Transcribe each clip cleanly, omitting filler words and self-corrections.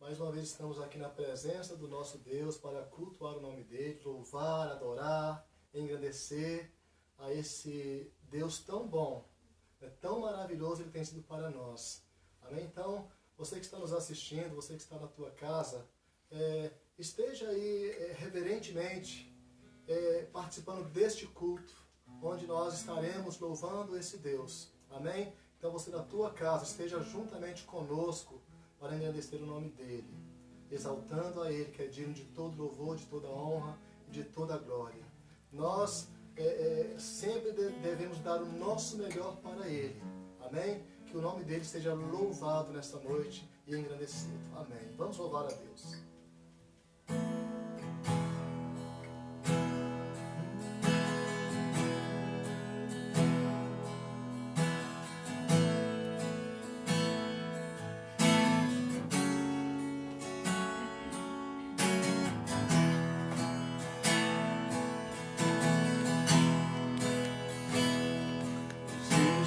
Mais uma vez estamos aqui na presença do nosso Deus para cultuar o nome dele, louvar, adorar, engrandecer a esse Deus tão bom, tão maravilhoso ele tem sido para nós. Amém? Então, você que está nos assistindo, você que está na tua casa, esteja aí reverentemente participando deste culto, onde nós estaremos louvando esse Deus. Amém? Então você na tua casa esteja juntamente conosco para engrandecer o nome dele, exaltando a ele, que é digno de todo louvor, de toda honra e de toda glória. Nós sempre devemos dar o nosso melhor para ele. Amém? Que o nome dele seja louvado nesta noite e engrandecido. Amém. Vamos louvar a Deus.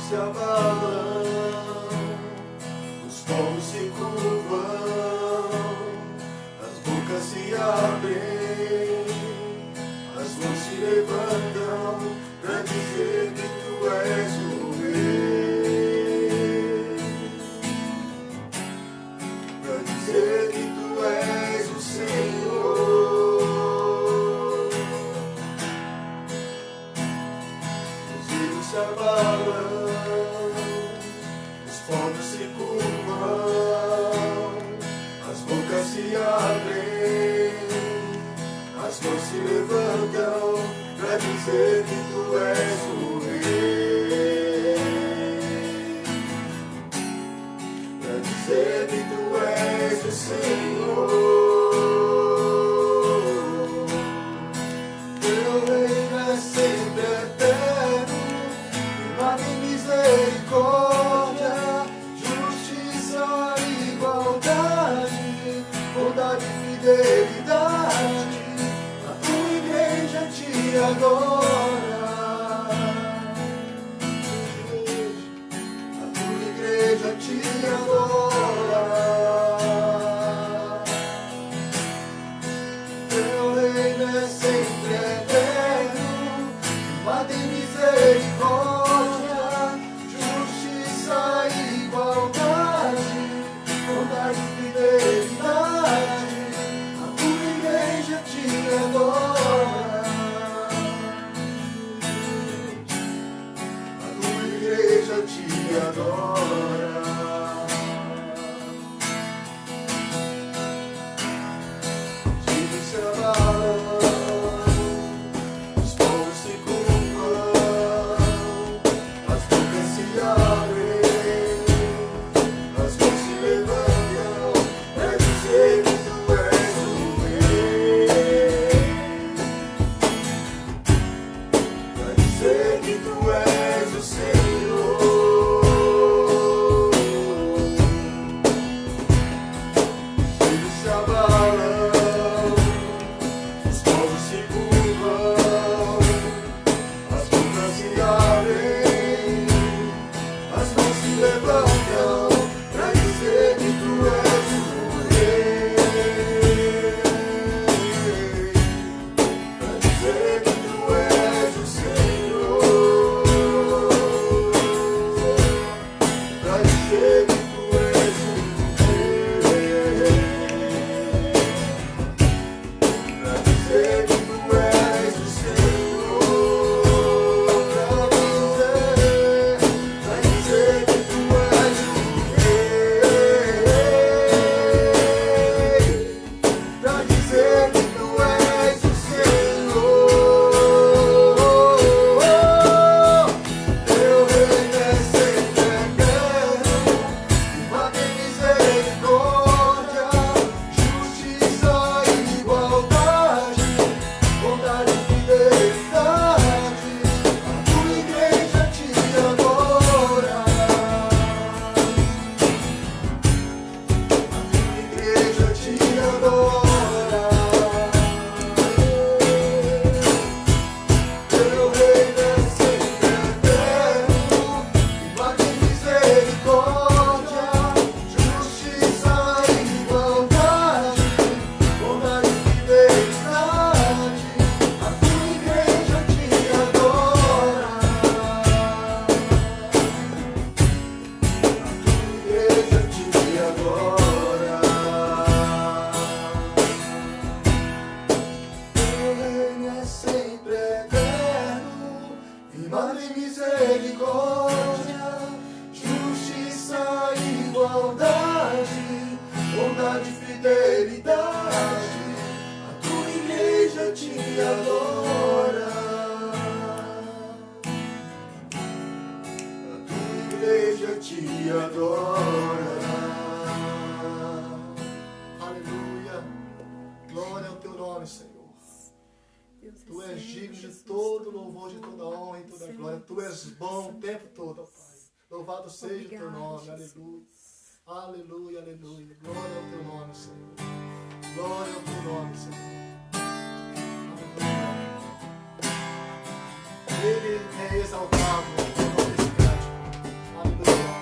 Se abalam, os povos se curvam, as bocas se abrem, as mãos se levantam para dizer que tu és o rei, para dizer que tu és o Senhor. Os rios se abalam, se curvam, as bocas se abrem, as mãos se levantam para dizer que tu és o rei, para dizer que tu és o Senhor. Teu reino é sempre eterno, firmado em misericórdia, bondade e fidelidade, a tua igreja te adora. A tua igreja te adora. Teu reino é sempre eterno, firmado em misericórdia, justiça e igualdade, bondade e fidelidade, a tua igreja te adora. de fidelidade, a tua igreja te adora. A tua igreja te adora. Aleluia. Glória ao teu nome, Senhor. Deus Tu és recebe, digno de Jesus, todo louvor, de toda honra e toda Senhor, glória. Tu és bom o tempo todo, ó Pai. Louvado seja o teu Obrigada, nome. Jesus. Aleluia. Aleluia, aleluia. Glória ao teu nome, Senhor. Glória ao teu nome, Senhor. Aleluia. Ele é exaltado no nome desse cântico. Aleluia.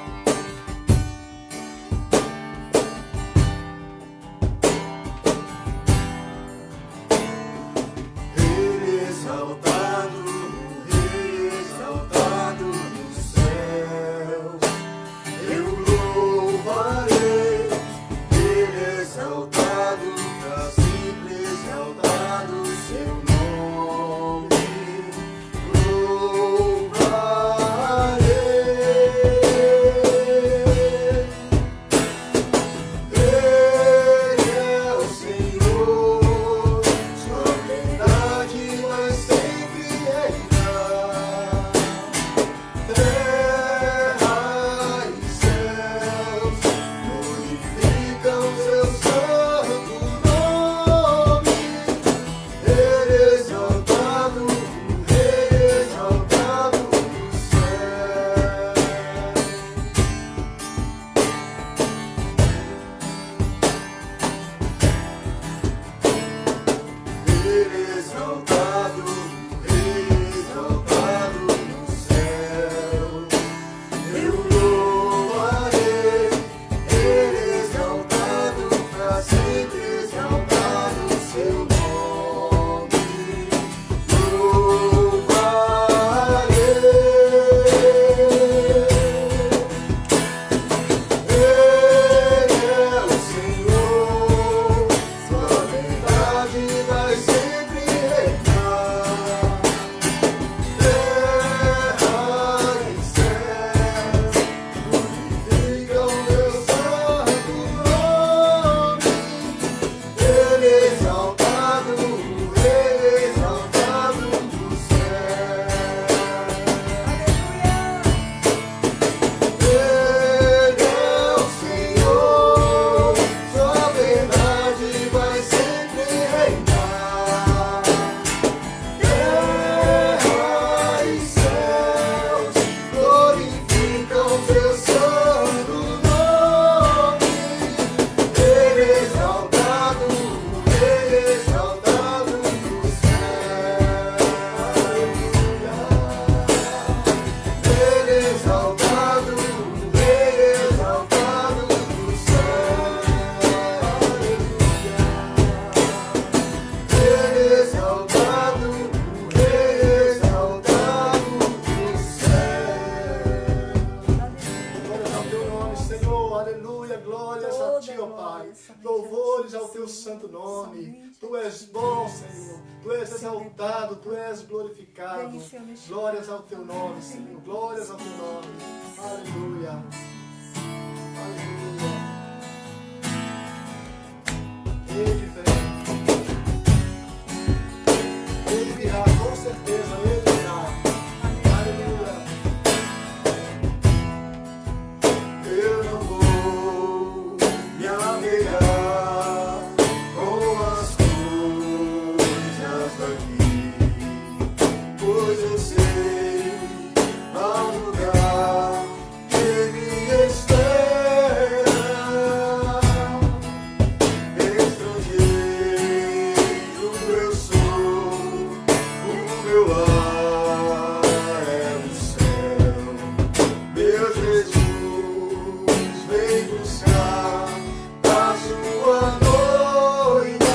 Ele exaltado, Rei exaltado nos céus, eu louvarei. Ele exaltado, pra sempre exaltado seu nome, louvarei. Ele é o Senhor, sua verdade vai sempre reinar. Terra e céus glorificam seu santo nome. Ele exaltado, o Rei exaltado no céu. Ele exaltado, Rei exaltado no céu, eu louvarei. Ele exaltado, pra sempre exaltado seu nome, louvarei. Ele é o Senhor, sua verdade vai sempre reinar. Terra e céus glorificam meu santo nome. Ele exaltado, o Rei exaltado do céu. Ele é o Senhor, sua verdade vai sempre reinar. Terra e céus glorificam seu santo nome. Ele exaltado, o Rei exaltado do céu. Ele exaltado, o Rei exaltado do céu. Ele exaltado, o Rei exaltado do céu. Glórias ao teu nome, Senhor. Aleluia. Glórias a ti, ó Pai. Louvores ao teu santo nome. Tu és bom, Senhor. Tu és exaltado, tu és glorificado. Glórias ao teu nome, Senhor. Glórias ao teu nome. Aleluia. Aleluia. Ele vem. Ele virá, com certeza. Ele virá. Aleluia. Eu não vou me apegar com as coisas daqui, pois eu sei ao lugar que me espera. Estrangeiro eu sou, o meu lar é o céu. Meu Jesus vem buscar a sua noiva.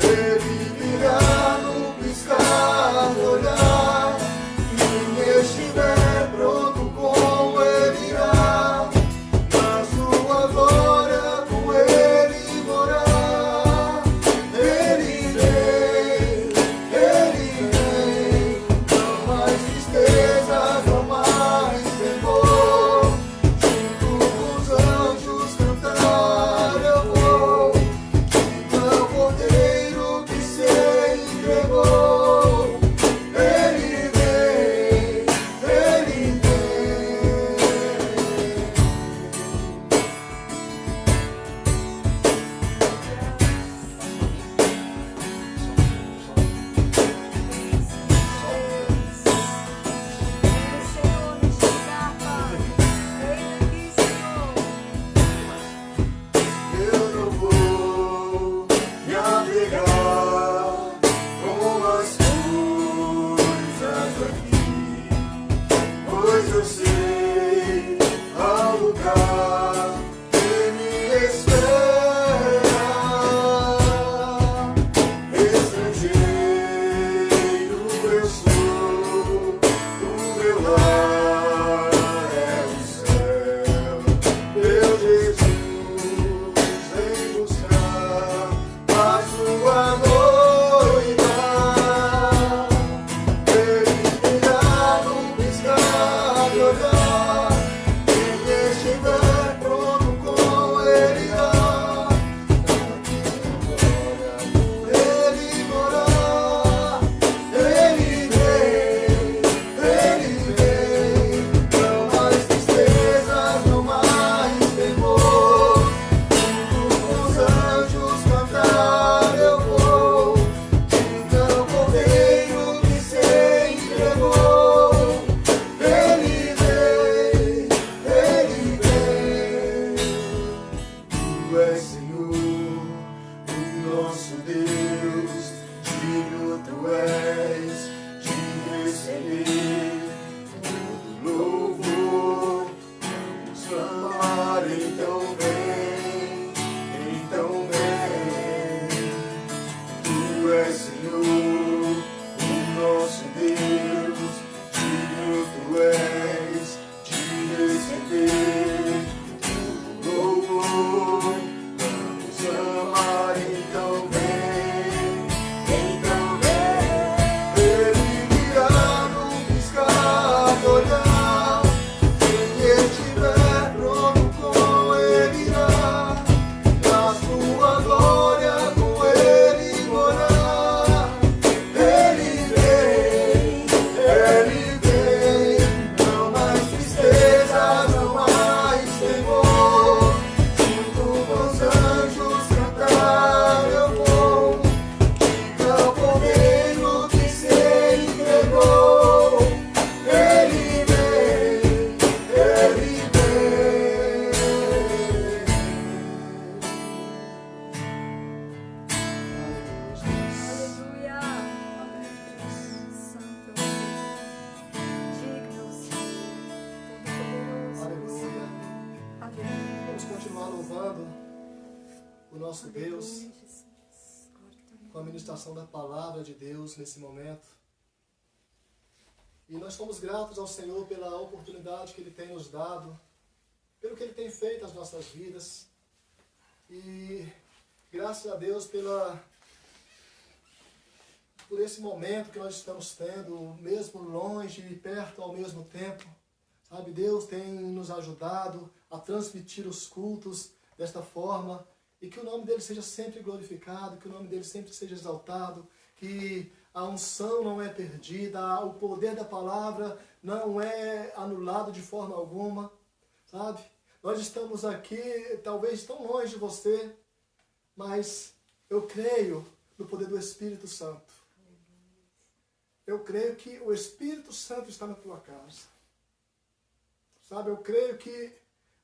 Ele virá no piscar do olhar. Quem estiver pronto com ele irá. Na sua glória com ele morar. Ele vem, não mais tristeza, não mais temor. Junto com os anjos cantando. Tu és Senhor, o nosso Deus, digno Tu és de receber todo louvor. Vamos clamar, então vem, Tu és Senhor, o nosso Deus, digno Tu és de receber todo louvor. Vamos clamar, então vem. Ele virá no piscar de olhar. Quem estiver pronto com Ele irá. Na sua glória com Ele morar. Ele vem. Não mais tristeza, não mais temor. Junto com os anjos cantar eu vou. Diga ao Cordeiro que se entregou. Ele vem. Aleluia. Santo é o Senhor. Digno é o Senhor. Todo-Poderoso. Aleluia. Aleluia. Vamos continuar louvando o nosso Deus Aleluia, Jesus. Glória a teu nome. com a ministração da palavra de Deus nesse momento. E nós somos gratos ao Senhor pela oportunidade que Ele tem nos dado, pelo que Ele tem feito nas nossas vidas. E graças a Deus por esse momento que nós estamos tendo, mesmo longe e perto ao mesmo tempo. Sabe, Deus tem nos ajudado a transmitir os cultos desta forma, e que o nome dele seja sempre glorificado, que o nome dele sempre seja exaltado, que a unção não é perdida, o poder da palavra não é anulado de forma alguma, sabe? Nós estamos aqui, talvez tão longe de você, mas eu creio no poder do Espírito Santo. Eu creio que o Espírito Santo está na tua casa. Sabe, eu creio que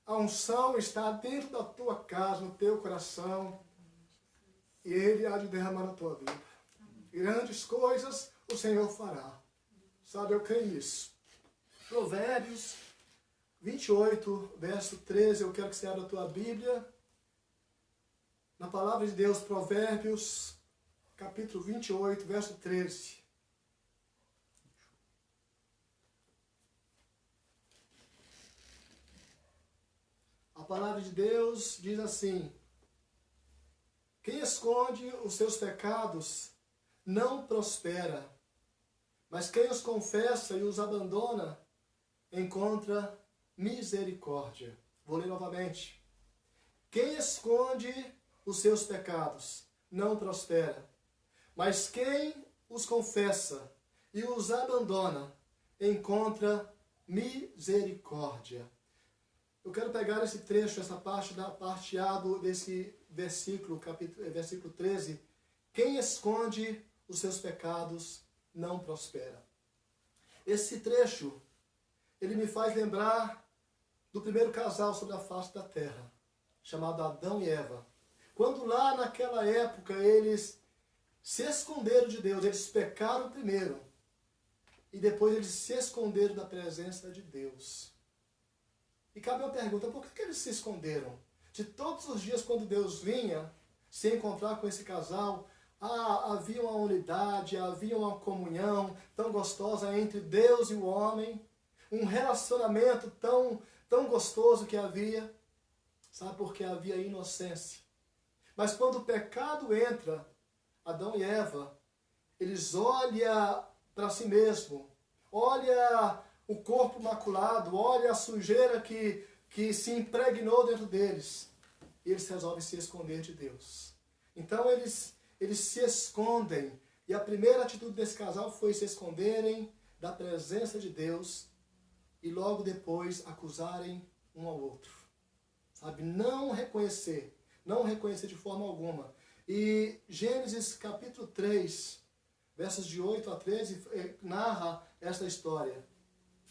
a unção está dentro da tua casa, no teu coração, e Ele há de derramar na tua vida. Grandes coisas o Senhor fará. Sabe, eu creio nisso. Provérbios 28, verso 13, eu quero que você abra a tua Bíblia. Na palavra de Deus, Provérbios, capítulo 28, verso 13. A palavra de Deus diz assim: quem esconde os seus pecados não prospera, mas quem os confessa e os abandona encontra misericórdia. Vou ler novamente. Quem esconde os seus pecados não prospera, mas quem os confessa e os abandona encontra misericórdia. Eu quero pegar esse trecho, essa parte da parte A desse versículo, versículo 13. Quem esconde os seus pecados não prospera. Esse trecho, ele me faz lembrar do primeiro casal sobre a face da terra, chamado Adão e Eva. Quando lá naquela época eles se esconderam de Deus, eles pecaram primeiro, e depois eles se esconderam da presença de Deus. E cabe uma pergunta: por que eles se esconderam? De todos os dias, quando Deus vinha se encontrar com esse casal, havia uma unidade, havia uma comunhão tão gostosa entre Deus e o homem, um relacionamento tão gostoso que havia. Sabe, porque havia inocência. Mas quando o pecado entra, Adão e Eva, eles olham para si mesmo, olham o corpo maculado, olha a sujeira que se impregnou dentro deles. E eles resolvem se esconder de Deus. Então eles se escondem. E a primeira atitude desse casal foi se esconderem da presença de Deus e logo depois acusarem um ao outro. Sabe? Não reconhecer de forma alguma. E Gênesis capítulo 3, versos de 8 a 13, narra esta história.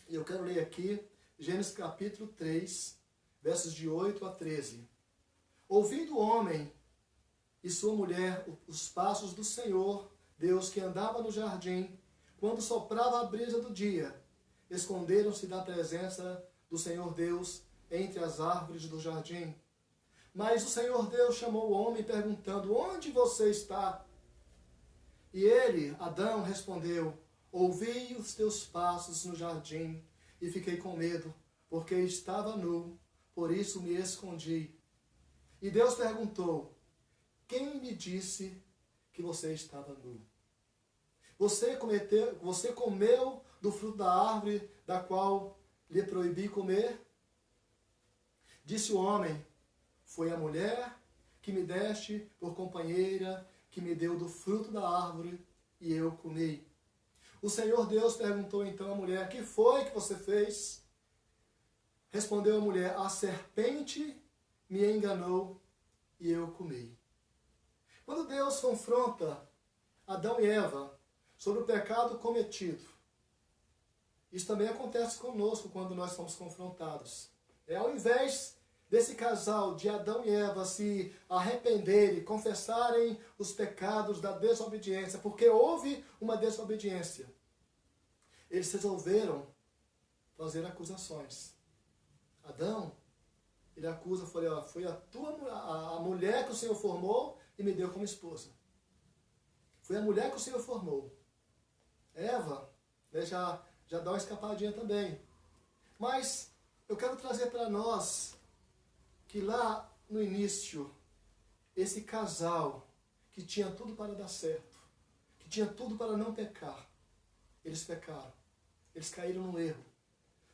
E eu quero ler aqui, Gênesis capítulo 3, versos de 8 a 13. Ouvindo o homem e sua mulher os passos do Senhor, Deus que andava no jardim, quando soprava a brisa do dia, esconderam-se da presença do Senhor Deus entre as árvores do jardim. Mas o Senhor Deus chamou o homem perguntando, onde você está? E ele, Adão, respondeu, ouvi os teus passos no jardim e fiquei com medo, porque estava nu, por isso me escondi. E Deus perguntou, quem me disse que você estava nu? Você comeu do fruto da árvore da qual lhe proibi comer? Disse o homem, foi a mulher que me deste por companheira, que me deu do fruto da árvore, e eu comi. O Senhor Deus perguntou então à mulher, que foi que você fez? Respondeu a mulher, a serpente me enganou, e eu comi. Quando Deus confronta Adão e Eva sobre o pecado cometido, isso também acontece conosco quando nós somos confrontados. Ao invés desse casal de Adão e Eva se arrependerem, confessarem os pecados da desobediência, porque houve uma desobediência, eles resolveram fazer acusações. Adão, ele acusa, foi a mulher que o Senhor formou e me deu como esposa. Foi a mulher que o Senhor formou. Eva, né, já dá uma escapadinha também. Mas eu quero trazer para nós que lá no início, esse casal que tinha tudo para dar certo, que tinha tudo para não pecar, eles pecaram. Eles caíram no erro.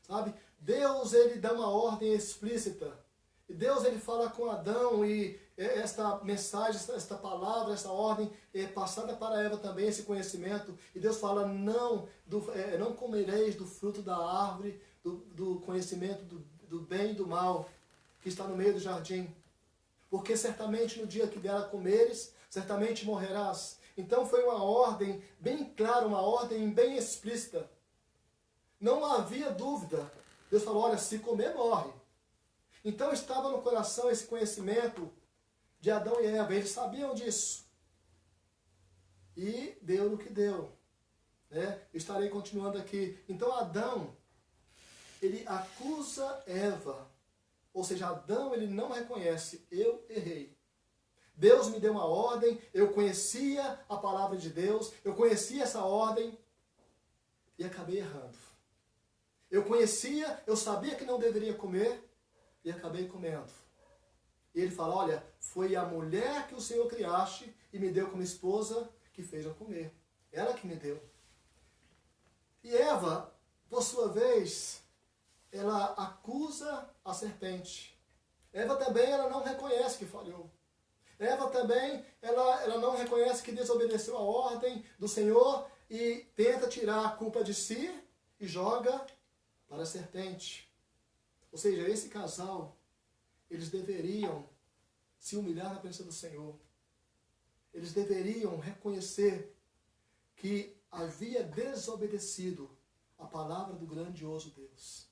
Sabe? Deus, ele dá uma ordem explícita. E Deus, ele fala com Adão e esta mensagem, esta palavra, esta ordem é passada para Eva também, esse conhecimento. E Deus fala, não comereis do fruto da árvore, do conhecimento do bem e do mal, que está no meio do jardim. Porque certamente no dia que dela comeres, certamente morrerás. Então foi uma ordem bem clara, uma ordem bem explícita. Não havia dúvida. Deus falou, olha, se comer, morre. Então estava no coração esse conhecimento de Adão e Eva. Eles sabiam disso. E deu no que deu. Né? Estarei continuando aqui. Então Adão, ele acusa Eva. Ou seja, Adão, ele não reconhece, eu errei. Deus me deu uma ordem, eu conhecia a palavra de Deus, eu conhecia essa ordem e acabei errando. Eu conhecia, eu sabia que não deveria comer e acabei comendo. E ele fala, olha, foi a mulher que o Senhor criaste e me deu como esposa que fez eu comer. Ela que me deu. E Eva, por sua vez, ela acusa a serpente. Eva também, ela não reconhece que falhou. Eva também, ela não reconhece que desobedeceu a ordem do Senhor e tenta tirar a culpa de si e joga para a serpente. Ou seja, esse casal, eles deveriam se humilhar na presença do Senhor. Eles deveriam reconhecer que havia desobedecido a palavra do grandioso Deus.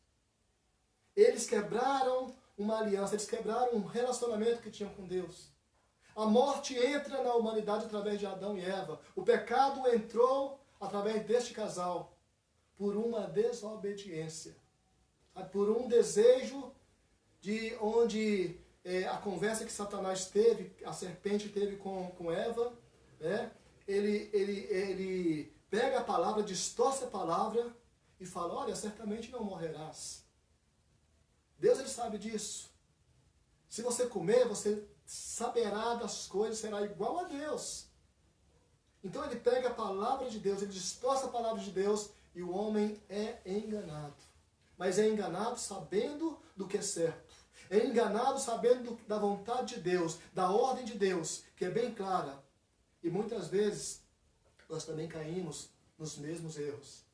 Eles quebraram uma aliança, eles quebraram um relacionamento que tinham com Deus. A morte entra na humanidade através de Adão e Eva. O pecado entrou através deste casal por uma desobediência. Por um desejo de onde a conversa que Satanás teve, a serpente teve com Eva, né? Ele pega a palavra, distorce a palavra e fala, olha, certamente não morrerás. Deus, ele sabe disso. Se você comer, você saberá das coisas, será igual a Deus. Então ele pega a palavra de Deus, ele distorce a palavra de Deus e o homem é enganado. Mas é enganado sabendo do que é certo. É enganado sabendo da vontade de Deus, da ordem de Deus, que é bem clara. E muitas vezes nós também caímos nos mesmos erros.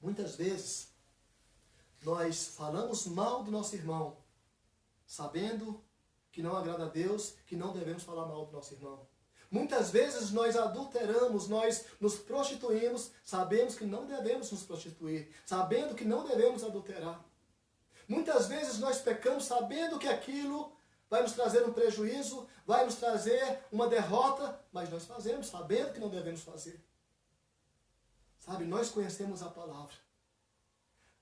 Muitas vezes nós falamos mal do nosso irmão, sabendo que não agrada a Deus, que não devemos falar mal do nosso irmão. Muitas vezes nós adulteramos, nós nos prostituímos, sabemos que não devemos nos prostituir, sabendo que não devemos adulterar. Muitas vezes nós pecamos sabendo que aquilo vai nos trazer um prejuízo, vai nos trazer uma derrota, mas nós fazemos sabendo que não devemos fazer. Sabe, nós conhecemos a palavra.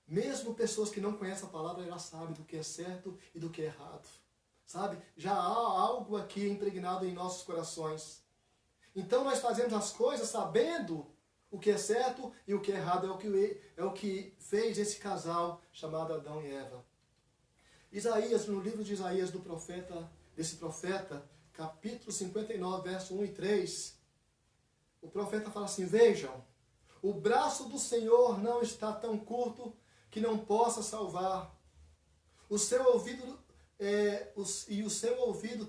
Mesmo pessoas que não conhecem a palavra, já sabem do que é certo e do que é errado. Sabe, já há algo aqui impregnado em nossos corações. Então nós fazemos as coisas sabendo o que é certo e o que é errado. É o que fez esse casal chamado Adão e Eva. Isaías, no livro de Isaías desse profeta, capítulo 59, verso 1 e 3, o profeta fala assim: vejam, o braço do Senhor não está tão curto que não possa salvar, o seu ouvido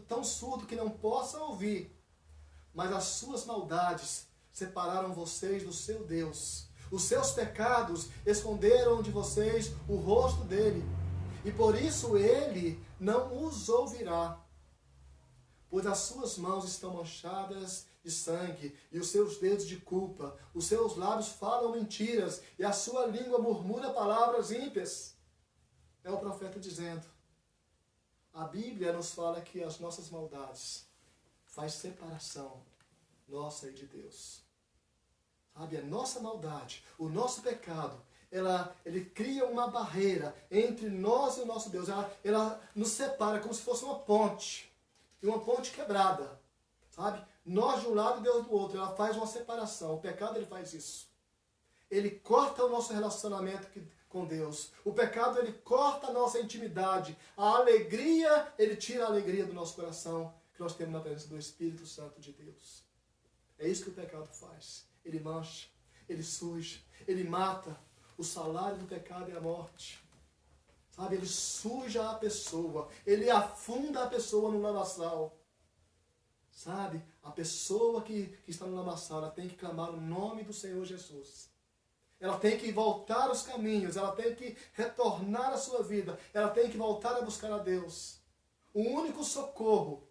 tão surdo que não possa ouvir, mas as suas maldades separaram vocês do seu Deus. Os seus pecados esconderam de vocês o rosto dele, e por isso ele não os ouvirá, pois as suas mãos estão manchadas de sangue, e os seus dedos de culpa. Os seus lábios falam mentiras, e a sua língua murmura palavras ímpias. É o profeta dizendo. A Bíblia nos fala que as nossas maldades faz separação nossa e de Deus. Sabe, a nossa maldade, o nosso pecado, ele cria uma barreira entre nós e o nosso Deus. Ela nos separa como se fosse uma ponte. E uma ponte quebrada. Sabe? Nós de um lado e Deus do outro. Ela faz uma separação. O pecado, ele faz isso. Ele corta o nosso relacionamento com Deus. O pecado, ele corta a nossa intimidade. A alegria, ele tira a alegria do nosso coração que nós temos na presença do Espírito Santo de Deus. É isso que o pecado faz. Ele mancha, ele suja, ele mata. O salário do pecado é a morte. Sabe, ele suja a pessoa, ele afunda a pessoa no lamaçal. Sabe, a pessoa que está no lamaçal, ela tem que clamar o nome do Senhor Jesus. Ela tem que voltar aos caminhos, ela tem que retornar à sua vida, ela tem que voltar a buscar a Deus. O único socorro,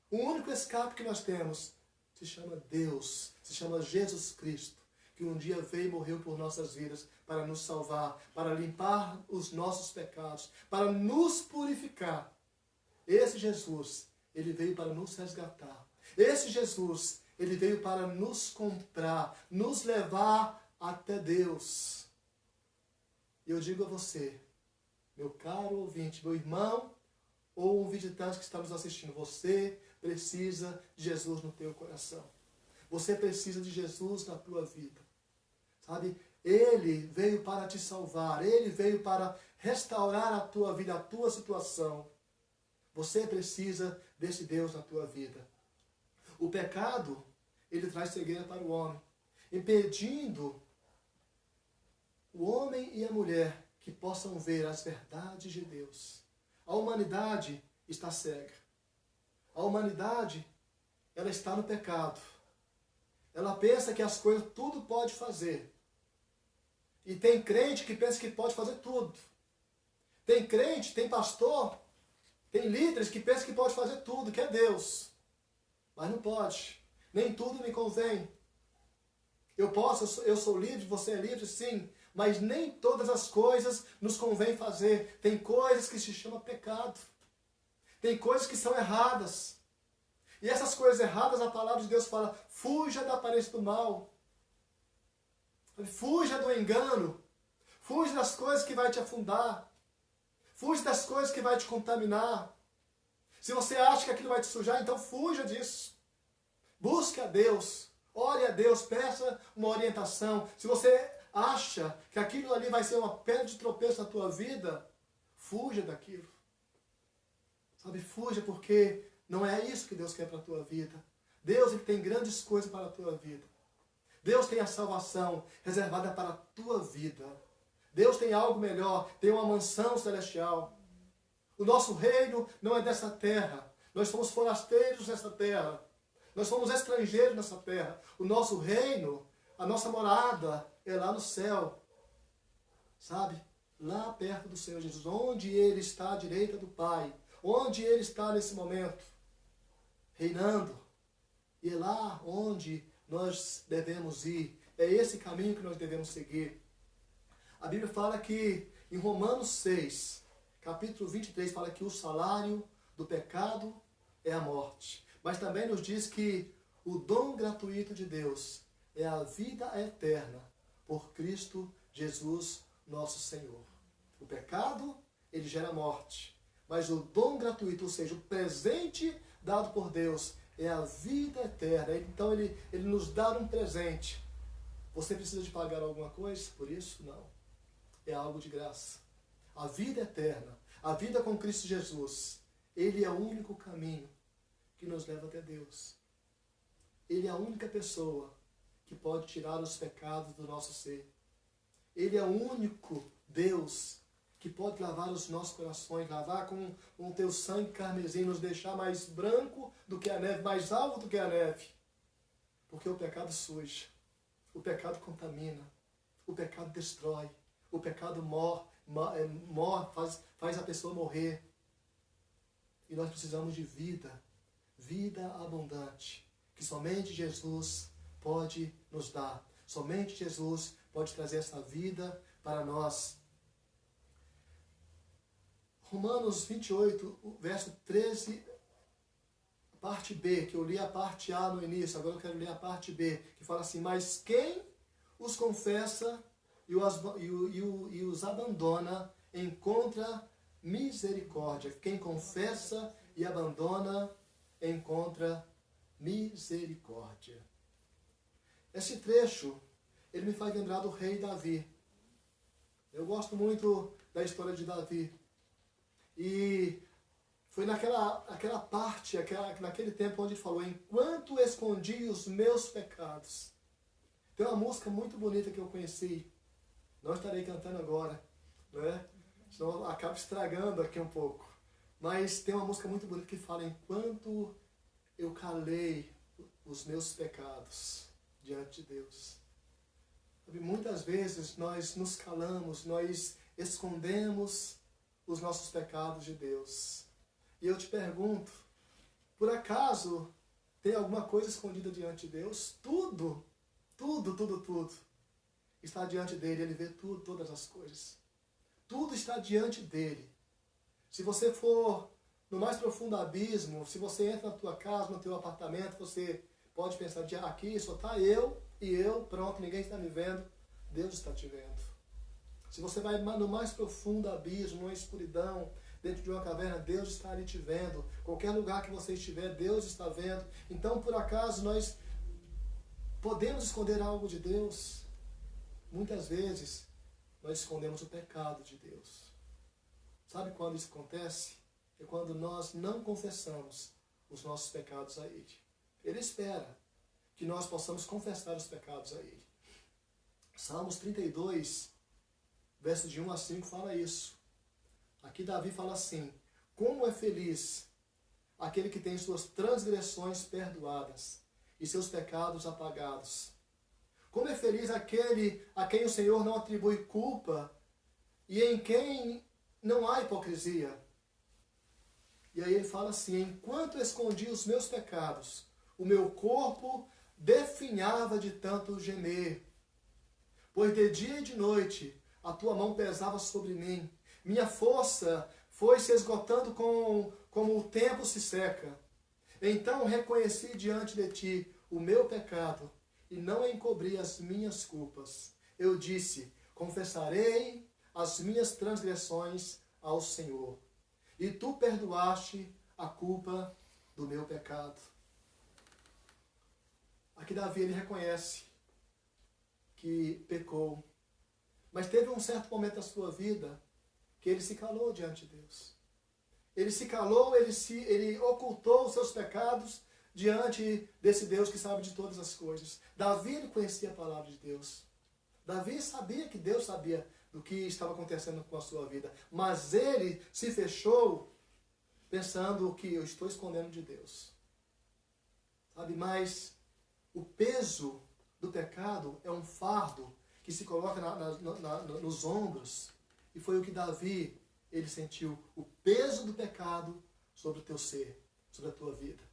o único escape que nós temos se chama Deus, se chama Jesus Cristo, que um dia veio e morreu por nossas vidas para nos salvar, para limpar os nossos pecados, para nos purificar. Esse Jesus, ele veio para nos resgatar. Esse Jesus, ele veio para nos comprar, nos levar até Deus. E eu digo a você, meu caro ouvinte, meu irmão, ou um visitante que está nos assistindo, você precisa de Jesus no teu coração. Você precisa de Jesus na tua vida. Sabe? Ele veio para te salvar. Ele veio para restaurar a tua vida, a tua situação. Você precisa desse Deus na tua vida. O pecado, ele traz cegueira para o homem, impedindo o homem e a mulher que possam ver as verdades de Deus. A humanidade está cega. A humanidade, ela está no pecado. Ela pensa que as coisas tudo pode fazer. E tem crente que pensa que pode fazer tudo. Tem crente, tem pastor, tem líderes que pensam que pode fazer tudo, que é Deus. Mas não pode. Nem tudo me convém. Eu sou livre, você é livre, sim. Mas nem todas as coisas nos convém fazer. Tem coisas que se chamam pecado. Tem coisas que são erradas. E essas coisas erradas, a palavra de Deus fala, fuja da aparência do mal. Fuja do engano. Fuja das coisas que vai te afundar. Fuja das coisas que vai te contaminar. Se você acha que aquilo vai te sujar, então fuja disso. Busque a Deus. Ore a Deus. Peça uma orientação. Se você acha que aquilo ali vai ser uma pedra de tropeço na tua vida, fuja daquilo. Sabe, fuja, porque não é isso que Deus quer para a tua vida. Deus, ele tem grandes coisas para a tua vida. Deus tem a salvação reservada para a tua vida. Deus tem algo melhor, tem uma mansão celestial. O nosso reino não é dessa terra. Nós somos forasteiros nessa terra. Nós somos estrangeiros nessa terra. O nosso reino, a nossa morada é lá no céu. Sabe? Lá perto do Senhor Jesus, onde Ele está à direita do Pai. Onde Ele está nesse momento, reinando. E é lá onde nós devemos ir. É esse caminho que nós devemos seguir. A Bíblia fala que em Romanos 6, capítulo 23 fala que o salário do pecado é a morte. Mas também nos diz que o dom gratuito de Deus é a vida eterna por Cristo Jesus, nosso Senhor. O pecado, ele gera morte. Mas o dom gratuito, ou seja, o presente dado por Deus, é a vida eterna. Então ele nos dá um presente. Você precisa de pagar alguma coisa por isso? Não. É algo de graça. A vida eterna, a vida com Cristo Jesus, Ele é o único caminho que nos leva até Deus. Ele é a única pessoa que pode tirar os pecados do nosso ser. Ele é o único Deus que pode lavar os nossos corações, lavar com o teu sangue carmesim, nos deixar mais branco do que a neve, mais alvo do que a neve. Porque o pecado suja, o pecado contamina, o pecado destrói, o pecado faz a pessoa morrer. E nós precisamos de vida, vida abundante, que somente Jesus pode nos dar. Somente Jesus pode trazer essa vida para nós. Romanos 28, verso 13, parte B, que eu li a parte A no início, agora eu quero ler a parte B, que fala assim: mas quem os confessa e os abandona encontra misericórdia. Quem confessa e abandona encontra misericórdia. Esse trecho, ele me faz lembrar do rei Davi. Eu gosto muito da história de Davi. E foi naquela parte, naquele tempo onde ele falou: enquanto escondi os meus pecados. Tem uma música muito bonita que eu conheci. Não estarei cantando agora, né? Senão acaba estragando aqui um pouco. Mas tem uma música muito bonita que fala: enquanto eu calei os meus pecados diante de Deus. Sabe, muitas vezes nós nos calamos, nós escondemos os nossos pecados de Deus. E eu te pergunto, por acaso tem alguma coisa escondida diante de Deus? Tudo está diante dele. Ele vê tudo, todas as coisas. Tudo está diante dele. Se você for no mais profundo abismo, se você entra na tua casa, no teu apartamento, você pode pensar: aqui só está eu e eu, pronto, ninguém está me vendo. Deus está te vendo. Se você vai no mais profundo abismo, numa escuridão, dentro de uma caverna, Deus está ali te vendo. Qualquer lugar que você estiver, Deus está vendo. Então, por acaso, nós podemos esconder algo de Deus? Muitas vezes, nós escondemos o pecado de Deus. Sabe quando isso acontece? É quando nós não confessamos os nossos pecados a Ele. Ele espera que nós possamos confessar os pecados a Ele. Salmos 32, versos de 1 a 5 fala isso. Aqui Davi fala assim: como é feliz aquele que tem suas transgressões perdoadas e seus pecados apagados. Como é feliz aquele a quem o Senhor não atribui culpa e em quem não há hipocrisia. E aí ele fala assim: enquanto escondi os meus pecados, o meu corpo definhava de tanto gemer. Pois de dia e de noite a tua mão pesava sobre mim. Minha força foi se esgotando como o tempo se seca. Então reconheci diante de ti o meu pecado e não encobri as minhas culpas. Eu disse: confessarei as minhas transgressões ao Senhor. E tu perdoaste a culpa do meu pecado. Aqui Davi, ele reconhece que pecou. Mas teve um certo momento da sua vida que ele se calou diante de Deus. Ele se calou, ele ocultou os seus pecados diante desse Deus que sabe de todas as coisas. Davi, ele conhecia a palavra de Deus. Davi sabia que Deus sabia do que estava acontecendo com a sua vida. Mas ele se fechou pensando que eu estou escondendo de Deus. Sabe, mas o peso do pecado é um fardo que se coloca nos ombros. E foi o que Davi, ele sentiu, o peso do pecado sobre o teu ser, sobre a tua vida.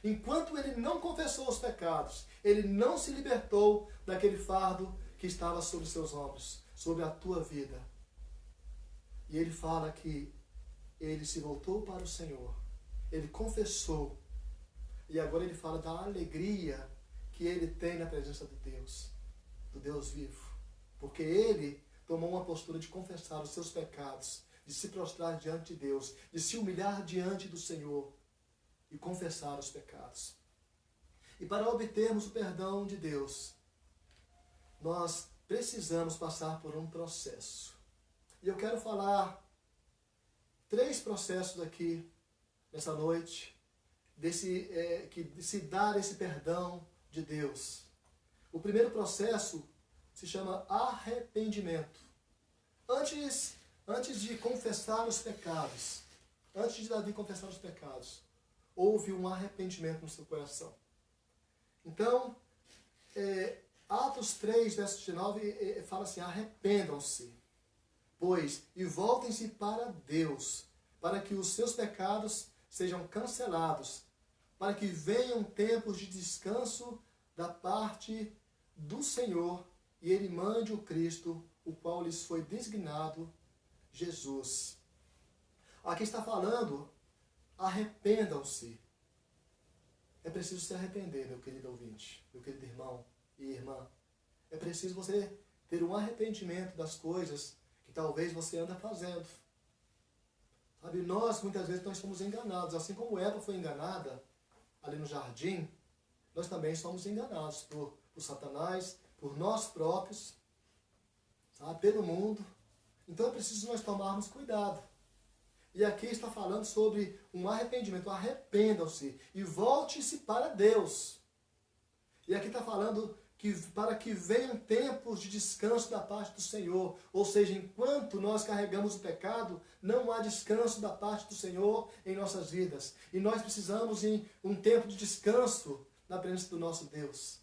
Enquanto ele não confessou os pecados, ele não se libertou daquele fardo que estava sobre seus ombros, sobre a tua vida. E ele fala que ele se voltou para o Senhor, ele confessou, e agora ele fala da alegria que ele tem na presença de Deus, do Deus vivo, porque ele tomou uma postura de confessar os seus pecados, de se prostrar diante de Deus, de se humilhar diante do Senhor e confessar os pecados. E para obtermos o perdão de Deus, nós precisamos passar por um processo. E eu quero falar 3 processos aqui nessa noite, de se dar esse perdão de Deus. O primeiro processo se chama arrependimento. Antes de confessar os pecados, antes de Davi confessar os pecados, houve um arrependimento no seu coração. Então, Atos 3, verso 19, fala assim: arrependam-se, pois, e voltem-se para Deus, para que os seus pecados sejam cancelados, para que venham tempos de descanso da parte do Senhor, e Ele mande o Cristo, o qual lhes foi designado, Jesus. Aqui está falando, arrependam-se. É preciso se arrepender, meu querido ouvinte, meu querido irmão e irmã. É preciso você ter um arrependimento das coisas que talvez você anda fazendo. Sabe, nós muitas vezes nós somos enganados, assim como Eva foi enganada ali no jardim, nós também somos enganados por Satanás, por nós próprios, sabe, pelo mundo. Então é preciso nós tomarmos cuidado. E aqui está falando sobre um arrependimento. Arrependam-se e volte-se para Deus. E aqui está falando que para que venham tempos de descanso da parte do Senhor. Ou seja, enquanto nós carregamos o pecado, não há descanso da parte do Senhor em nossas vidas. E nós precisamos em um tempo de descanso na presença do nosso Deus.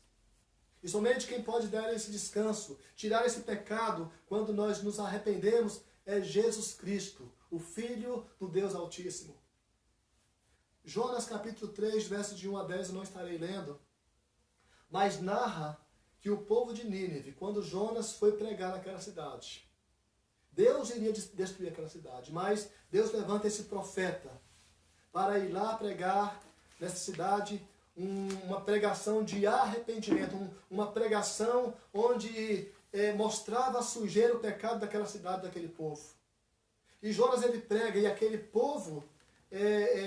E somente quem pode dar esse descanso, tirar esse pecado, quando nós nos arrependemos, é Jesus Cristo, o Filho do Deus Altíssimo. Jonas capítulo 3, versos de 1 a 10, eu não estarei lendo, mas narra que o povo de Nínive, quando Jonas foi pregar naquela cidade, Deus iria destruir aquela cidade, mas Deus levanta esse profeta para ir lá pregar nessa cidade uma pregação de arrependimento, uma pregação onde mostrava a sujeira, o pecado daquela cidade, daquele povo. E Jonas ele prega e aquele povo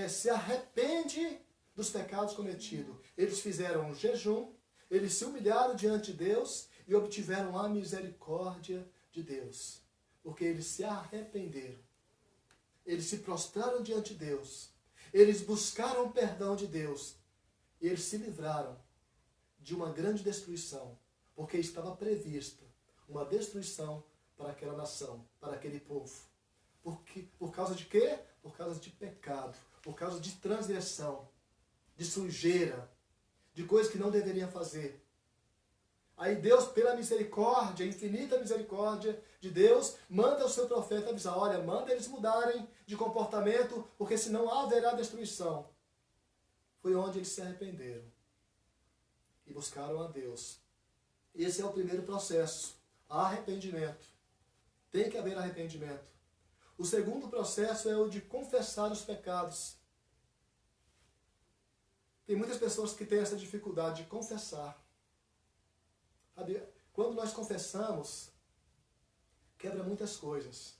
se arrepende dos pecados cometidos. Eles fizeram um jejum, eles se humilharam diante de Deus e obtiveram a misericórdia de Deus. Porque eles se arrependeram. Eles se prostraram diante de Deus. Eles buscaram o perdão de Deus. E eles se livraram de uma grande destruição. Porque estava prevista uma destruição para aquela nação, para aquele povo. Por causa de quê? Por causa de pecado. Por causa de transgressão. De sujeira. De coisas que não deveriam fazer. Aí Deus, pela misericórdia, infinita misericórdia de Deus, manda o seu profeta avisar: olha, manda eles mudarem de comportamento, porque senão haverá destruição. Foi onde eles se arrependeram e buscaram a Deus. Esse é o primeiro processo, arrependimento. Tem que haver arrependimento. O segundo processo é o de confessar os pecados. Tem muitas pessoas que têm essa dificuldade de confessar. Sabe, quando nós confessamos, quebra muitas coisas.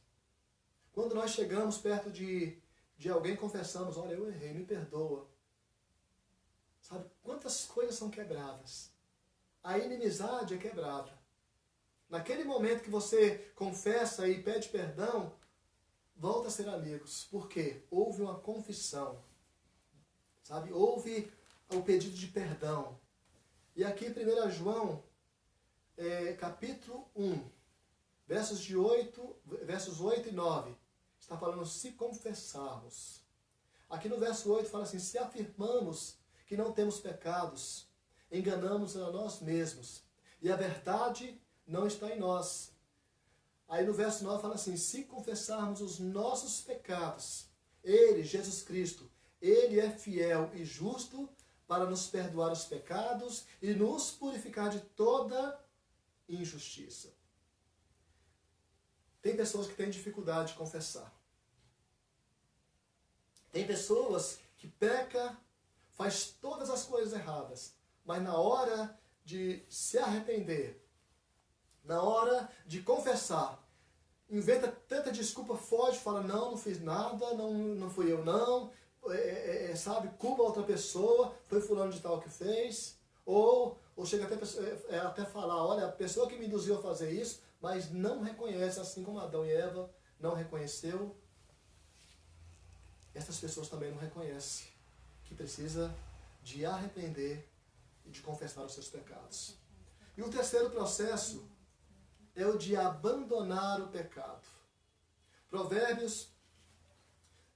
Quando nós chegamos perto de alguém, confessamos: olha, eu errei, me perdoa. Sabe, quantas coisas são quebradas? A inimizade é quebrada. Naquele momento que você confessa e pede perdão, volta a ser amigos. Por quê? Houve uma confissão. Sabe, houve o pedido de perdão. E aqui em 1 João, capítulo 1, versos 8 e 9, está falando: se confessarmos. Aqui no verso 8 fala assim: se afirmamos que não temos pecados, enganamos a nós mesmos, e a verdade não está em nós. Aí no verso 9 fala assim: se confessarmos os nossos pecados, Ele, Jesus Cristo, Ele é fiel e justo para nos perdoar os pecados e nos purificar de toda injustiça. Tem pessoas que têm dificuldade de confessar. Tem pessoas que pecam, faz todas as coisas erradas, mas na hora de se arrepender, na hora de confessar, inventa tanta desculpa, foge, fala, não fiz nada, não fui eu não, sabe, culpa outra pessoa, foi fulano de tal que fez, ou chega até falar, olha, a pessoa que me induziu a fazer isso, mas não reconhece, assim como Adão e Eva não reconheceu, essas pessoas também não reconhecem que precisa de arrepender e de confessar os seus pecados. E o terceiro processo é o de abandonar o pecado. Provérbios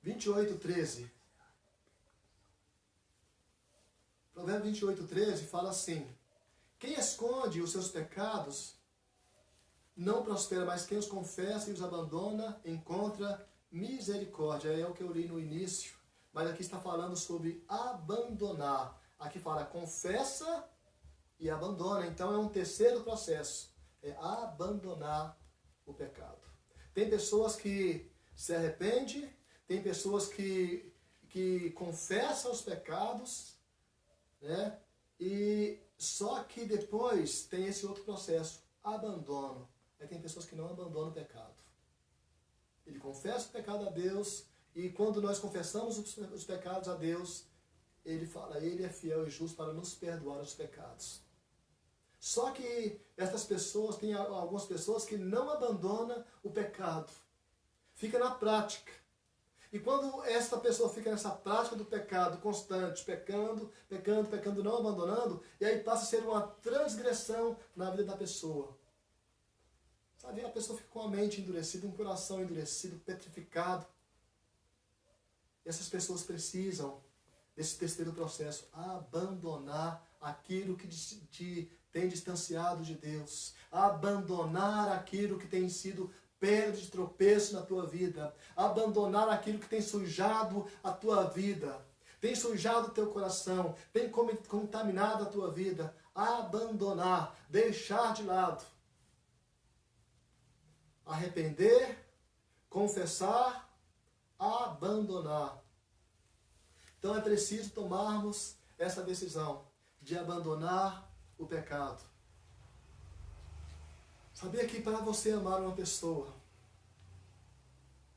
28:13. Provérbios 28:13 fala assim: quem esconde os seus pecados não prospera, mas quem os confessa e os abandona encontra misericórdia. É o que eu li no início, mas aqui está falando sobre abandonar. Aqui fala confessa e abandona. Então é um terceiro processo. É abandonar o pecado. Tem pessoas que se arrependem, tem pessoas que confessam os pecados, né? E só que depois tem esse outro processo, abandono. Aí tem pessoas que não abandonam o pecado. Ele confessa o pecado a Deus, e quando nós confessamos os pecados a Deus, ele fala, ele é fiel e justo para nos perdoar os pecados. Só que essas pessoas, tem algumas pessoas que não abandonam o pecado. Fica na prática. E quando essa pessoa fica nessa prática do pecado constante, pecando, não abandonando, e aí passa a ser uma transgressão na vida da pessoa. Sabe, a pessoa fica com a mente endurecida, um coração endurecido, petrificado. E essas pessoas precisam desse terceiro processo, abandonar aquilo que te tem distanciado de Deus, abandonar aquilo que tem sido pedra de tropeço na tua vida, abandonar aquilo que tem sujado a tua vida, tem sujado o teu coração, tem contaminado a tua vida, abandonar, deixar de lado, arrepender, confessar, abandonar. Então é preciso tomarmos essa decisão de abandonar o pecado. Sabia que para você amar uma pessoa,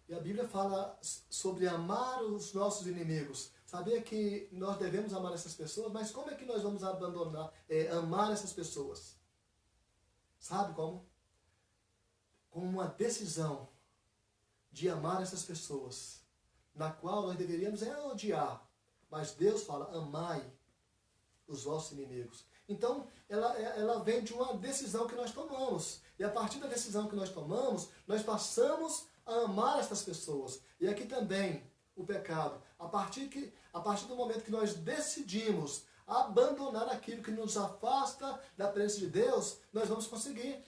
e a Bíblia fala sobre amar os nossos inimigos, sabia que nós devemos amar essas pessoas, mas como é que nós vamos amar essas pessoas? Sabe como? Com uma decisão de amar essas pessoas, na qual nós deveríamos odiar, mas Deus fala, amai os vossos inimigos. Então, ela vem de uma decisão que nós tomamos. E a partir da decisão que nós tomamos, nós passamos a amar estas pessoas. E aqui também, o pecado. A partir do momento que nós decidimos abandonar aquilo que nos afasta da presença de Deus, nós vamos conseguir.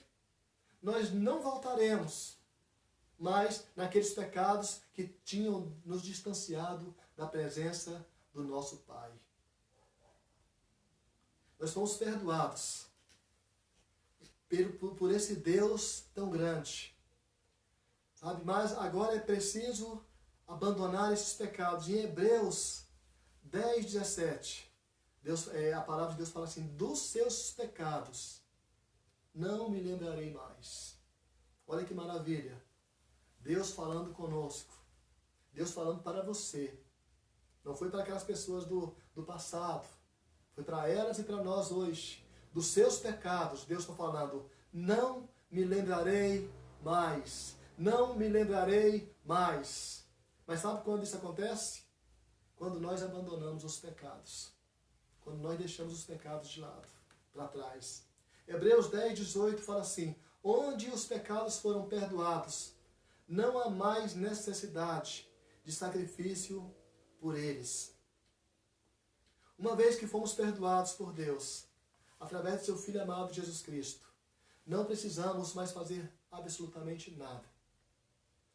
Nós não voltaremos mais naqueles pecados que tinham nos distanciado da presença do nosso Pai. Nós fomos perdoados por esse Deus tão grande. Sabe? Mas agora é preciso abandonar esses pecados. Em Hebreus 10:17, a palavra de Deus fala assim, dos seus pecados não me lembrarei mais. Olha que maravilha. Deus falando conosco. Deus falando para você. Não foi para aquelas pessoas do passado. Foi para elas e para nós hoje. Dos seus pecados, Deus está falando, não me lembrarei mais. Não me lembrarei mais. Mas sabe quando isso acontece? Quando nós abandonamos os pecados. Quando nós deixamos os pecados de lado, para trás. Hebreus 10:18 fala assim, onde os pecados foram perdoados, não há mais necessidade de sacrifício por eles. Uma vez que fomos perdoados por Deus, através de seu Filho amado Jesus Cristo, não precisamos mais fazer absolutamente nada.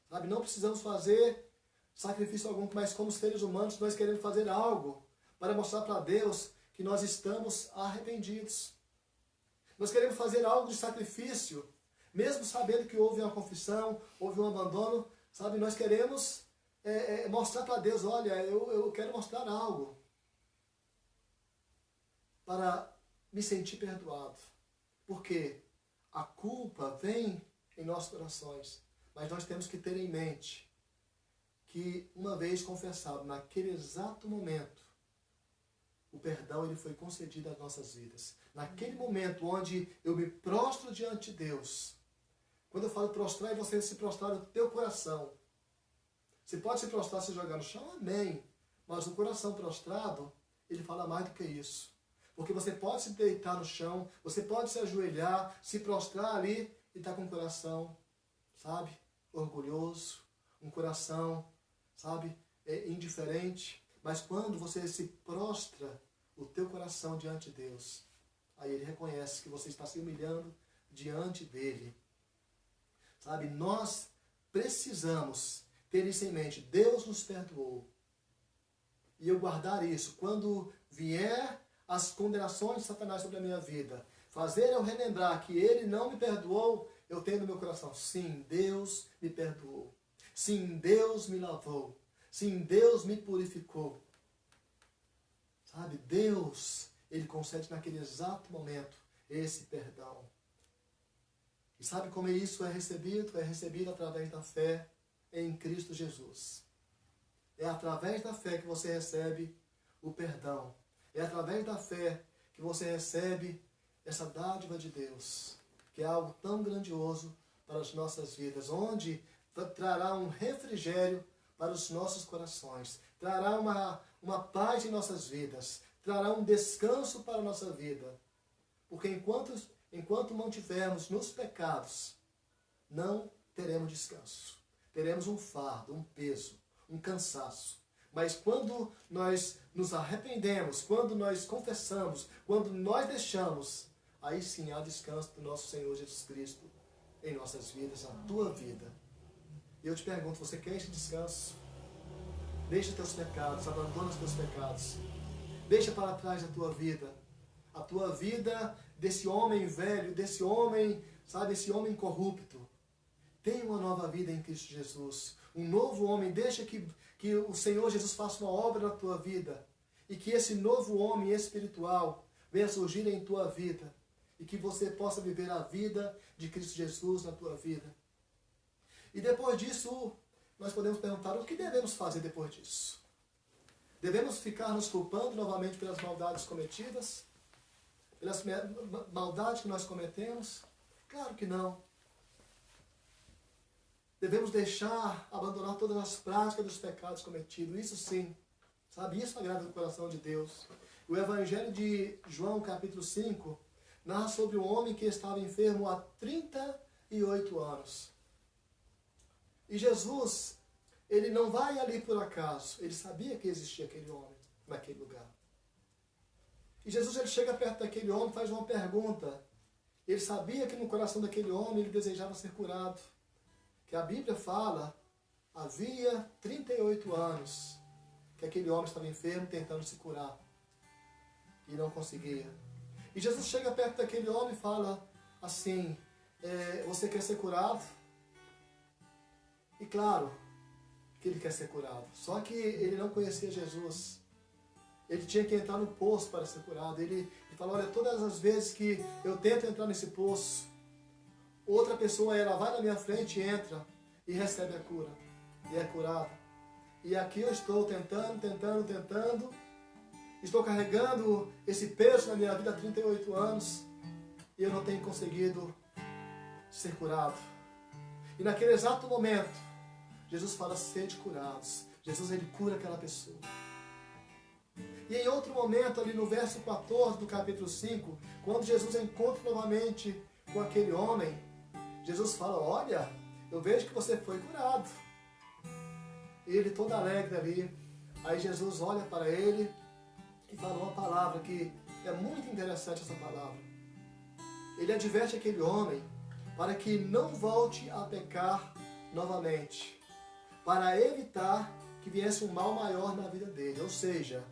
Sabe? Não precisamos fazer sacrifício algum, mas como seres humanos nós queremos fazer algo para mostrar para Deus que nós estamos arrependidos. Nós queremos fazer algo de sacrifício, mesmo sabendo que houve uma confissão, houve um abandono, sabe? Nós queremos mostrar para Deus, olha, eu quero mostrar algo para me sentir perdoado. Porque a culpa vem em nossos corações, mas nós temos que ter em mente que uma vez confessado, naquele exato momento, o perdão ele foi concedido às nossas vidas. Naquele momento onde eu me prostro diante de Deus. Quando eu falo prostrar, é você se prostrar no teu coração. Você pode se prostrar, se jogar no chão, amém. Mas o coração prostrado, ele fala mais do que isso. Porque você pode se deitar no chão, você pode se ajoelhar, se prostrar ali e estar com o coração, sabe, orgulhoso, um coração, sabe, indiferente. Mas quando você se prostra o teu coração diante de Deus, aí Ele reconhece que você está se humilhando diante dEle. Sabe, nós precisamos ter isso em mente. Deus nos perdoou. E eu guardar isso. Quando vier as condenações de Satanás sobre a minha vida, fazer eu relembrar que Ele não me perdoou, eu tenho no meu coração, sim, Deus me perdoou. Sim, Deus me lavou. Sim, Deus me purificou. Sabe, Deus, Ele concede naquele exato momento esse perdão. E sabe como isso é recebido? É recebido através da fé em Cristo Jesus. É através da fé que você recebe o perdão. É através da fé que você recebe essa dádiva de Deus, que é algo tão grandioso para as nossas vidas, onde trará um refrigério para os nossos corações, trará uma paz em nossas vidas, trará um descanso para a nossa vida. Porque enquanto mantivermos nos pecados, não teremos descanso. Teremos um fardo, um peso, um cansaço. Mas quando nós nos arrependemos, quando nós confessamos, quando nós deixamos, aí sim há descanso do nosso Senhor Jesus Cristo em nossas vidas, na tua vida. E eu te pergunto, você quer esse descanso? Deixa os teus pecados, abandona os teus pecados. Deixa para trás a tua vida desse homem velho, desse homem, sabe, esse homem corrupto. Tenha uma nova vida em Cristo Jesus. Um novo homem. Deixa que o Senhor Jesus faça uma obra na tua vida. E que esse novo homem espiritual venha surgir em tua vida. E que você possa viver a vida de Cristo Jesus na tua vida. E depois disso, nós podemos perguntar o que devemos fazer depois disso. Devemos ficar nos culpando novamente pelas maldades cometidas? Pelas maldades que nós cometemos? Claro que não. Devemos abandonar todas as práticas dos pecados cometidos. Isso sim. Sabe? Isso agrada o coração de Deus. O Evangelho de João, capítulo 5, narra sobre um homem que estava enfermo há 38 anos. E Jesus, ele não vai ali por acaso. Ele sabia que existia aquele homem naquele lugar. E Jesus, ele chega perto daquele homem e faz uma pergunta. Ele sabia que no coração daquele homem ele desejava ser curado. Que a Bíblia fala, havia 38 anos que aquele homem estava enfermo tentando se curar. E não conseguia. E Jesus chega perto daquele homem e fala assim, você quer ser curado? E claro que ele quer ser curado. Só que ele não conhecia Jesus. Ele tinha que entrar no poço para ser curado. Ele fala, olha, todas as vezes que eu tento entrar nesse poço, outra pessoa, ela vai na minha frente, entra e recebe a cura. E é curada. E aqui eu estou tentando. Estou carregando esse peso na minha vida há 38 anos. E eu não tenho conseguido ser curado. E naquele exato momento, Jesus fala, sede curados. Jesus, ele cura aquela pessoa. E em outro momento, ali no verso 14 do capítulo 5, quando Jesus encontra novamente com aquele homem, Jesus fala, olha, eu vejo que você foi curado. E ele todo alegre ali. Aí Jesus olha para ele e fala uma palavra que é muito interessante, essa palavra. Ele adverte aquele homem para que não volte a pecar novamente, para evitar que viesse um mal maior na vida dele. Ou seja,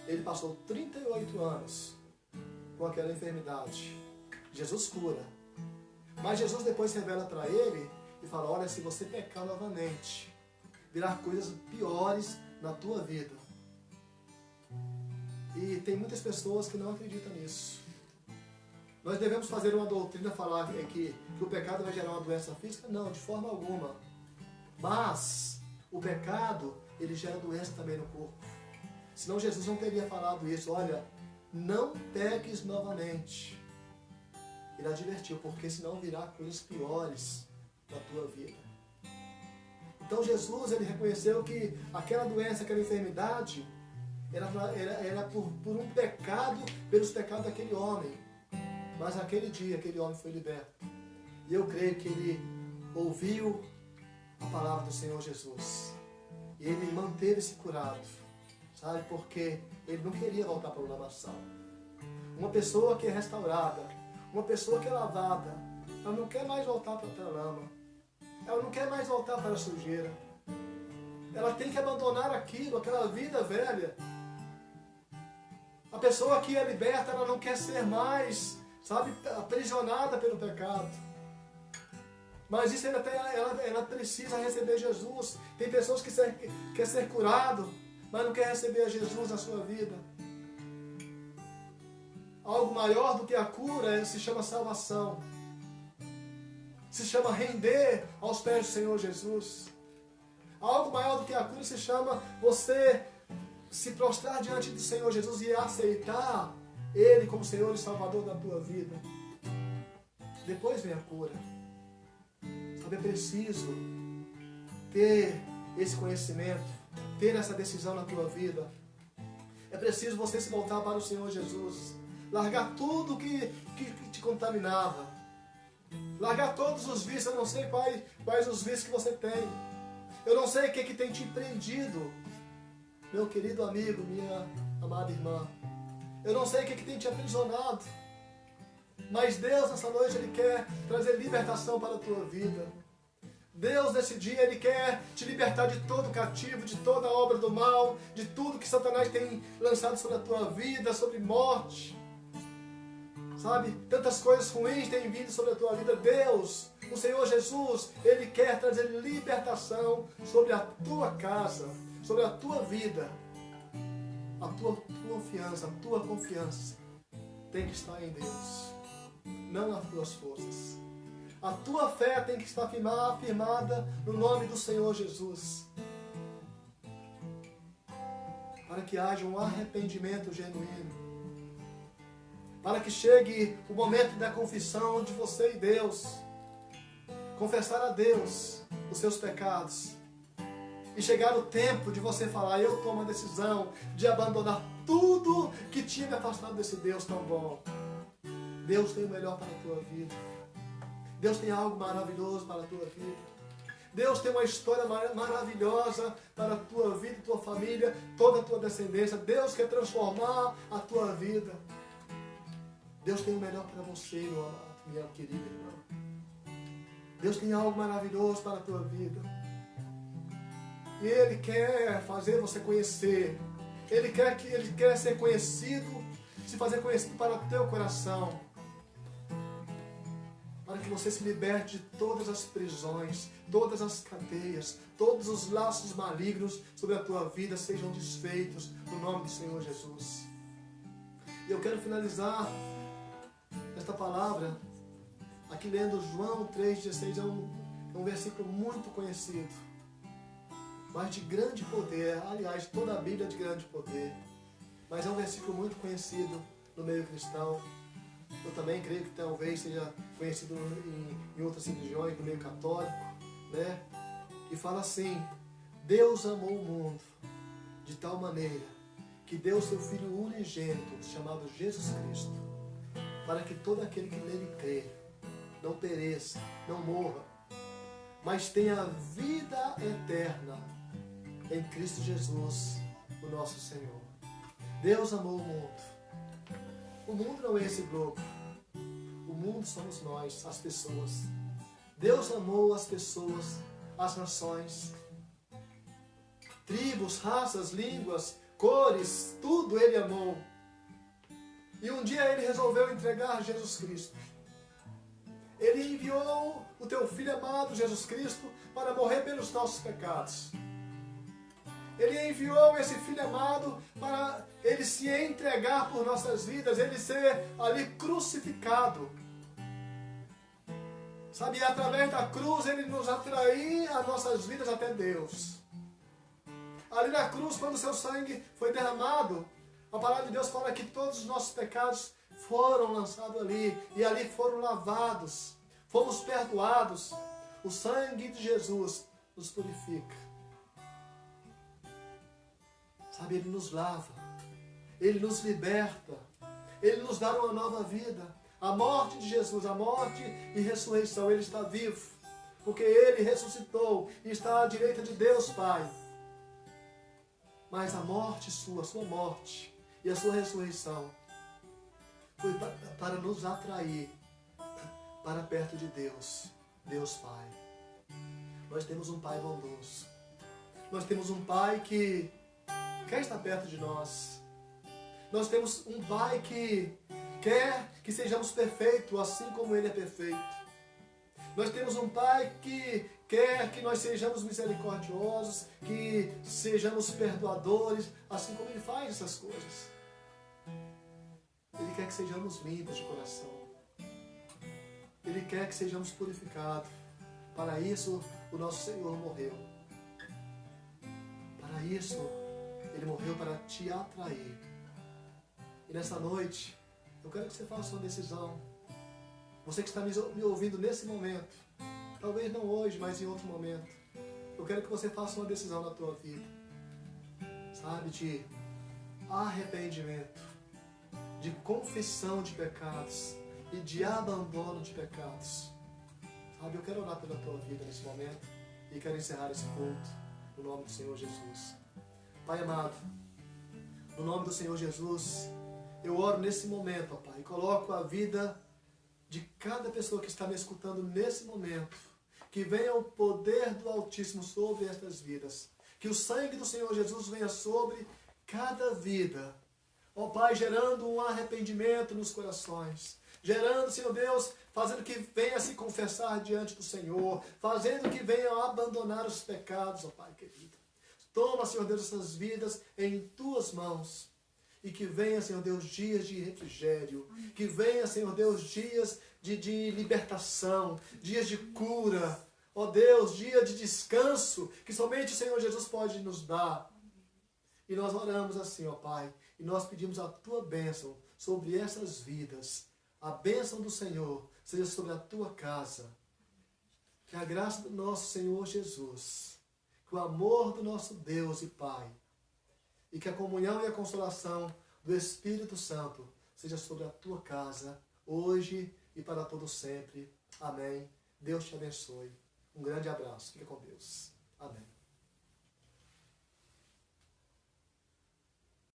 ele passou 38 anos com aquela enfermidade. Jesus cura. Mas Jesus depois revela para ele e fala, olha, se você pecar novamente, virá coisas piores na tua vida. E tem muitas pessoas que não acreditam nisso. Nós devemos fazer uma doutrina falar que o pecado vai gerar uma doença física? Não, de forma alguma. Mas o pecado, ele gera doença também no corpo. Senão Jesus não teria falado isso. Olha, não peques novamente. Ele advertiu, porque senão virá coisas piores na tua vida. Então Jesus, ele reconheceu que aquela doença, aquela enfermidade, era por um pecado, pelos pecados daquele homem. Mas naquele dia, aquele homem foi liberto. E eu creio que ele ouviu a palavra do Senhor Jesus. E ele manteve-se curado. Sabe? Porque ele não queria voltar para a lamaçal. Uma pessoa que é restaurada, uma pessoa que é lavada, ela não quer mais voltar para a lama. Ela não quer mais voltar para a sujeira. Ela tem que abandonar aquilo, aquela vida velha. A pessoa que é liberta, ela não quer ser mais, sabe, aprisionada pelo pecado. Mas isso ela precisa receber Jesus. Tem pessoas que querem ser curado, mas não quer receber Jesus na sua vida. Algo maior do que a cura se chama salvação. Se chama render aos pés do Senhor Jesus. Algo maior do que a cura se chama você se prostrar diante do Senhor Jesus e aceitar Ele como Senhor e Salvador da tua vida. Depois vem a cura. Sabe, é preciso ter esse conhecimento, ter essa decisão na tua vida. É preciso você se voltar para o Senhor Jesus. Largar tudo que te contaminava. Largar todos os vícios. Eu não sei quais os vícios que você tem. Eu não sei o que tem te prendido. Meu querido amigo, minha amada irmã. Eu não sei o que tem te aprisionado. Mas Deus nessa noite, Ele quer trazer libertação para a tua vida. Deus nesse dia, Ele quer te libertar de todo cativo, de toda obra do mal, de tudo que Satanás tem lançado sobre a tua vida, sobre morte. Sabe, tantas coisas ruins têm vindo sobre a tua vida. Deus, o Senhor Jesus, Ele quer trazer libertação sobre a tua casa, sobre a tua vida. A tua confiança tem que estar em Deus, não nas tuas forças. A tua fé tem que estar afirmada no nome do Senhor Jesus. Para que haja um arrependimento genuíno. Para que chegue o momento da confissão de você e Deus. Confessar a Deus os seus pecados. E chegar o tempo de você falar, eu tomo a decisão de abandonar tudo que tinha me afastado desse Deus tão bom. Deus tem o melhor para a tua vida. Deus tem algo maravilhoso para a tua vida. Deus tem uma história maravilhosa para a tua vida, tua família, toda a tua descendência. Deus quer transformar a tua vida. Deus tem o melhor para você, minha querida irmã. Deus tem algo maravilhoso para a tua vida. E Ele quer fazer você conhecer. Ele quer ser conhecido, se fazer conhecido para o teu coração. Para que você se liberte de todas as prisões, todas as cadeias, todos os laços malignos sobre a tua vida sejam desfeitos no nome do Senhor Jesus. E eu quero finalizar esta palavra aqui lendo João 3,16. É um versículo muito conhecido, mas de grande poder. Aliás, toda a Bíblia é de grande poder, mas é um versículo muito conhecido no meio cristão. Eu também creio que talvez seja conhecido em outras religiões, no meio católico, né? E fala assim: Deus amou o mundo de tal maneira que deu o seu Filho unigênito, chamado Jesus Cristo, para que todo aquele que nele crê não pereça, não morra, mas tenha vida eterna em Cristo Jesus, o nosso Senhor. Deus amou o mundo. O mundo não é esse globo. O mundo somos nós, as pessoas. Deus amou as pessoas, as nações, tribos, raças, línguas, cores, tudo Ele amou. E um dia Ele resolveu entregar Jesus Cristo. Ele enviou o teu Filho amado, Jesus Cristo, para morrer pelos nossos pecados. Ele enviou esse Filho amado para Ele se entregar por nossas vidas, Ele ser ali crucificado. Sabe, e através da cruz Ele nos atrair as nossas vidas até Deus. Ali na cruz, quando o seu sangue foi derramado, a palavra de Deus fala que todos os nossos pecados foram lançados ali, e ali foram lavados, fomos perdoados. O sangue de Jesus nos purifica. Sabe, Ele nos lava, Ele nos liberta, Ele nos dá uma nova vida. A morte de Jesus, a morte e ressurreição, Ele está vivo, porque Ele ressuscitou e está à direita de Deus Pai. Mas a morte sua, a sua morte e a sua ressurreição foi para nos atrair para perto de Deus, Deus Pai. Nós temos um Pai bondoso. Nós temos um Pai que quer estar perto de nós. Nós temos um Pai que quer que sejamos perfeitos, assim como Ele é perfeito. Nós temos um Pai que quer que nós sejamos misericordiosos, que sejamos perdoadores, assim como Ele faz essas coisas. Ele quer que sejamos limpos de coração. Ele quer que sejamos purificados. Para isso, o nosso Senhor morreu. Para isso, Ele morreu para te atrair. E nessa noite, eu quero que você faça uma decisão. Você que está me ouvindo nesse momento, talvez não hoje, mas em outro momento, eu quero que você faça uma decisão na tua vida. Sabe, de arrependimento, de confissão de pecados e de abandono de pecados. Sabe, eu quero orar pela tua vida nesse momento e quero encerrar esse culto no nome do Senhor Jesus. Pai amado, no nome do Senhor Jesus, eu oro nesse momento, ó Pai, e coloco a vida de cada pessoa que está me escutando nesse momento, que venha o poder do Altíssimo sobre estas vidas, que o sangue do Senhor Jesus venha sobre cada vida, ó Pai, gerando um arrependimento nos corações, gerando, Senhor Deus, fazendo que venha se confessar diante do Senhor, fazendo que venham abandonar os pecados, ó Pai querido. Toma, Senhor Deus, essas vidas em Tuas mãos. E que venha, Senhor Deus, dias de refrigério. Que venha, Senhor Deus, dias de libertação, dias de cura. Ó Deus, dia de descanso que somente o Senhor Jesus pode nos dar. E nós oramos assim, ó Pai, e nós pedimos a Tua bênção sobre essas vidas. A bênção do Senhor seja sobre a Tua casa. Que a graça do nosso Senhor Jesus, que o amor do nosso Deus e Pai, e que a comunhão e a consolação do Espírito Santo seja sobre a tua casa, hoje e para todo sempre. Amém. Deus te abençoe. Um grande abraço. Fica com Deus. Amém.